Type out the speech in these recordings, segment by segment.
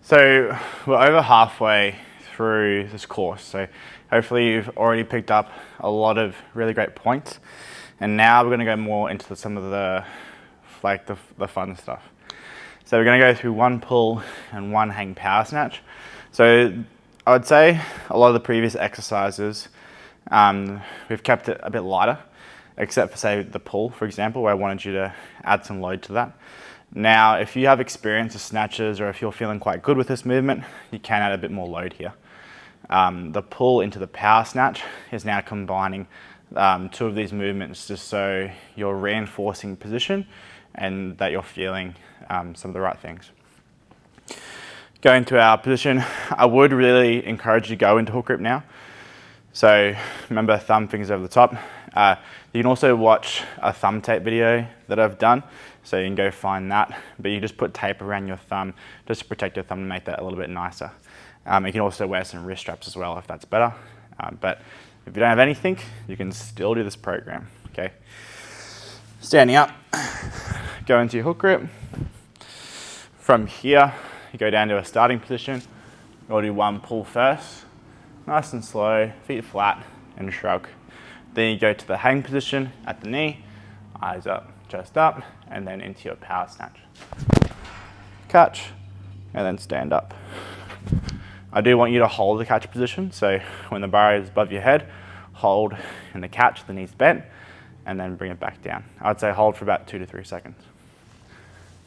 So we're over halfway through this course, so hopefully you've already picked up a lot of really great points, and now we're going to go more into some of the fun stuff. So we're going to go through one pull and one hang power snatch. So I would say a lot of the previous exercises, we've kept it a bit lighter, except for say the pull, for example, where I wanted you to add some load to that. Now, if you have experience with snatches or if you're feeling quite good with this movement, you can add a bit more load here. The pull into the power snatch is now combining two of these movements just so you're reinforcing position and that you're feeling some of the right things. Going to our position, I would really encourage you to go into hook grip now. So remember, thumb, fingers over the top. You can also watch a thumb tape video that I've done, so you can go find that. But you just put tape around your thumb just to protect your thumb and make that a little bit nicer. You can also wear some wrist straps as well if that's better. But if you don't have anything, you can still do this program, okay? Standing up, go into your hook grip. From here, you go down to a starting position. We'll do one pull first, nice and slow, feet flat, and shrug. Then you go to the hang position at the knee, eyes up, chest up, and then into your power snatch. Catch, and then stand up. I do want you to hold the catch position, so when the bar is above your head, hold in the catch, the knees bent, and then bring it back down. I'd say hold for about 2 to 3 seconds.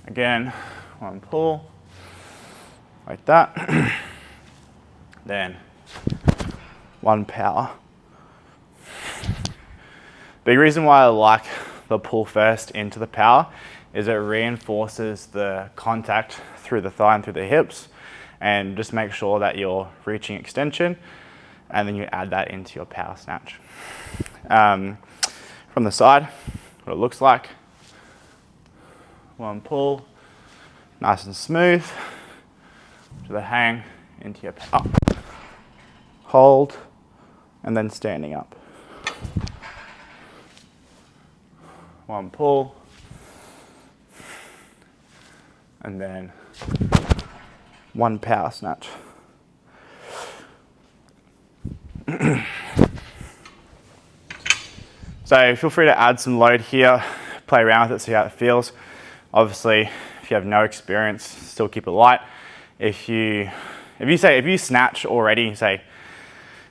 Again, one pull, like that. Then one power. Big reason why I like the pull first into the power is it reinforces the contact through the thigh and through the hips, and just make sure that you're reaching extension, and then you add that into your power snatch. From the side, what it looks like. One pull, nice and smooth, to the hang, into your power. Hold, and then standing up. One pull, and then one power snatch. So feel free to add some load here, play around with it, see how it feels. Obviously, if you have no experience, still keep it light. If you snatch already, say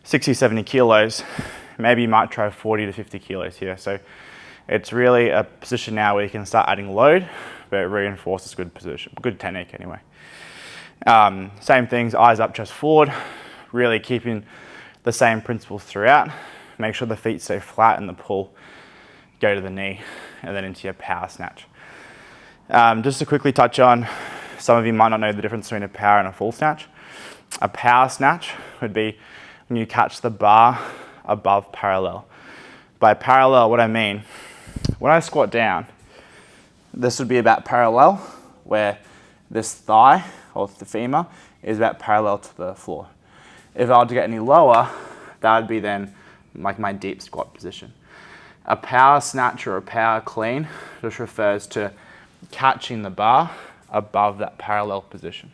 60, 70 kilos, maybe you might try 40 to 50 kilos here. So it's really a position now where you can start adding load, but it reinforces good position, good technique anyway. Same things, eyes up, chest forward, really keeping the same principles throughout. Make sure the feet stay flat and the pull, go to the knee, and then into your power snatch. Just to quickly touch on, some of you might not know the difference between a power and a full snatch. A power snatch would be when you catch the bar above parallel. By parallel, what I mean, when I squat down, this would be about parallel, where this thigh, or the femur, is about parallel to the floor. If I were to get any lower, that would be then like my deep squat position. A power snatch or a power clean just refers to catching the bar above that parallel position.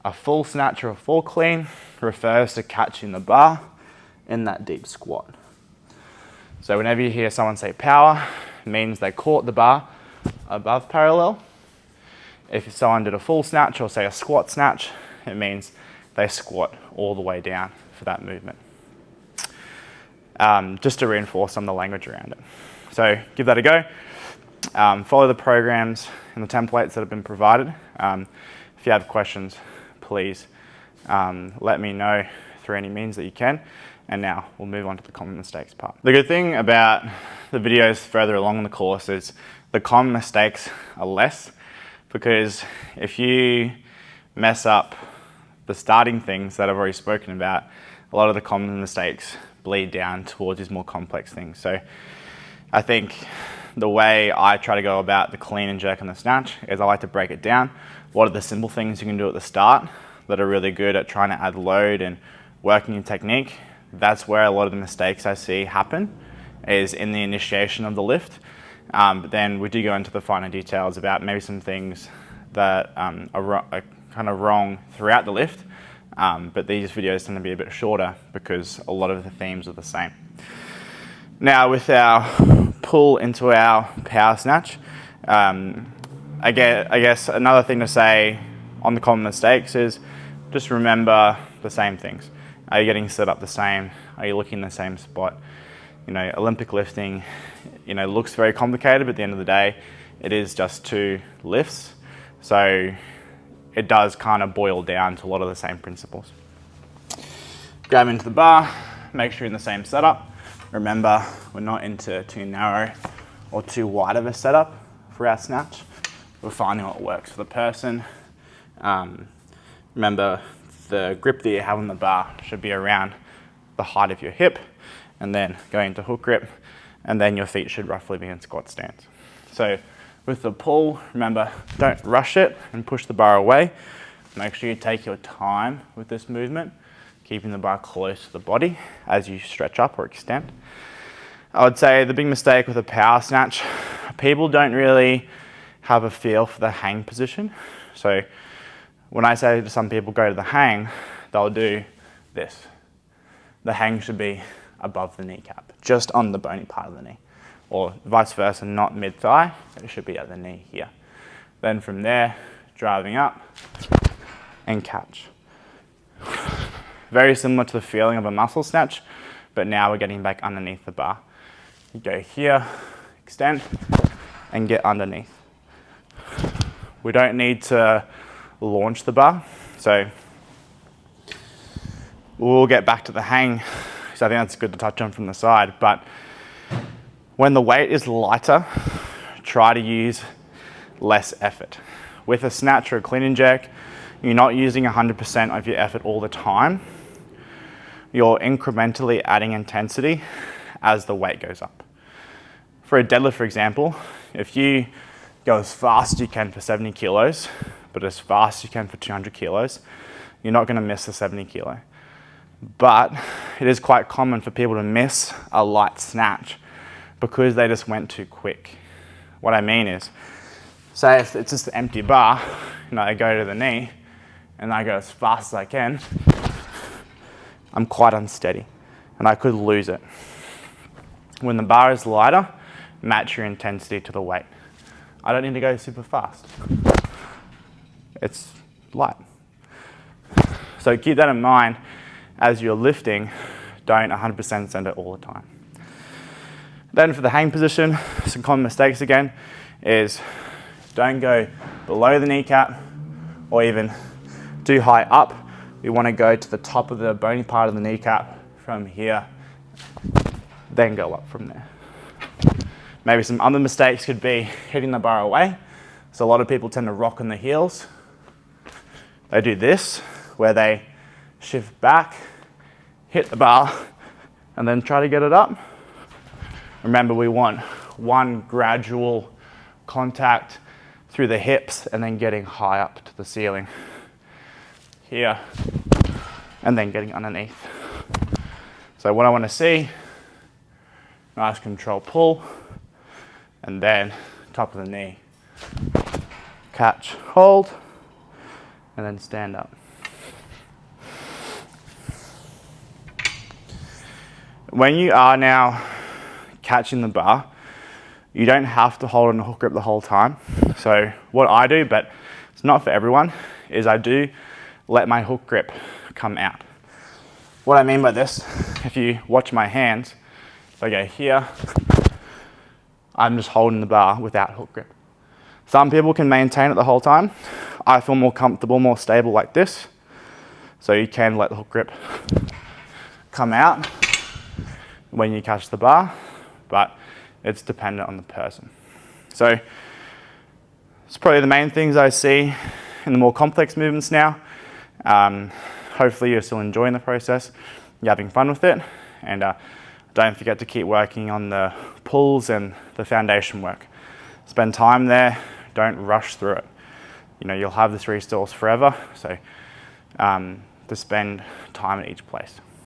A full snatch or a full clean refers to catching the bar in that deep squat. So whenever you hear someone say power, it means they caught the bar above parallel. If someone did a full snatch or say a squat snatch, it means they squat all the way down for that movement. Just to reinforce some of the language around it. So give that a go. Follow the programs and the templates that have been provided. If you have questions, please let me know through any means that you can. And now we'll move on to the common mistakes part. The good thing about the videos further along in the course is the common mistakes are less, because if you mess up the starting things that I've already spoken about, a lot of the common mistakes bleed down towards these more complex things. So I think the way I try to go about the clean and jerk and the snatch is I like to break it down. What are the simple things you can do at the start that are really good at trying to add load and working your technique? That's where a lot of the mistakes I see happen, is in the initiation of the lift. But then we do go into the finer details about maybe some things that are kind of wrong throughout the lift, but these videos tend to be a bit shorter because a lot of the themes are the same. Now with our pull into our power snatch, I guess another thing to say on the common mistakes is just remember the same things. Are you getting set up the same? Are you looking in the same spot? You know, Olympic lifting, you know, looks very complicated, but at the end of the day, it is just 2 lifts. So it does kind of boil down to a lot of the same principles. Grab into the bar, make sure you're in the same setup. Remember, we're not into too narrow or too wide of a setup for our snatch. We're finding what works for the person. Remember, the grip that you have on the bar should be around the height of your hip, and then going into hook grip, and then your feet should roughly be in squat stance. So with the pull, remember, don't rush it and push the bar away. Make sure you take your time with this movement, keeping the bar close to the body as you stretch up or extend. I would say the big mistake with a power snatch, people don't really have a feel for the hang position. So when I say to some people go to the hang, they'll do this. The hang should be above the kneecap, just on the bony part of the knee, or vice versa, not mid-thigh, it should be at the knee here. Then from there, driving up and catch. Very similar to the feeling of a muscle snatch, but now we're getting back underneath the bar. You go here, extend, and get underneath. We don't need to launch the bar, so we'll get back to the hang, so I think that's good to touch on from the side, but when the weight is lighter, try to use less effort. With a snatch or a clean and jerk, you're not using 100% of your effort all the time. You're incrementally adding intensity as the weight goes up. For a deadlift, for example, if you go as fast as you can for 70 kilos, but as fast as you can for 200 kilos, you're not going to miss the 70 kilo. But it is quite common for people to miss a light snatch because they just went too quick. What I mean is, say if it's just an empty bar, and I go to the knee, and I go as fast as I can, I'm quite unsteady, and I could lose it. When the bar is lighter, match your intensity to the weight. I don't need to go super fast. It's light. So keep that in mind as you're lifting. Don't 100% send it all the time. Then for the hang position, some common mistakes again is don't go below the kneecap or even too high up. We want to go to the top of the bony part of the kneecap from here, then go up from there. Maybe some other mistakes could be hitting the bar away. So a lot of people tend to rock on the heels. They do this, where they shift back, hit the bar, and then try to get it up. Remember, we want one gradual contact through the hips and then getting high up to the ceiling. Here, and then getting underneath. So what I want to see, nice control pull, and then top of the knee. Catch, hold, and then stand up. When you are now catching the bar, you don't have to hold on the hook grip the whole time. So what I do, but it's not for everyone, is I do let my hook grip come out. What I mean by this, if you watch my hands, if I go here, I'm just holding the bar without hook grip. Some people can maintain it the whole time. I feel more comfortable, more stable like this. So you can let the hook grip come out when you catch the bar, but it's dependent on the person. So it's probably the main things I see in the more complex movements now. Hopefully you're still enjoying the process, you're having fun with it, and don't forget to keep working on the pulls and the foundation work. Spend time there, don't rush through it. You know, you'll have the 3 stalls forever, so to spend time at each place.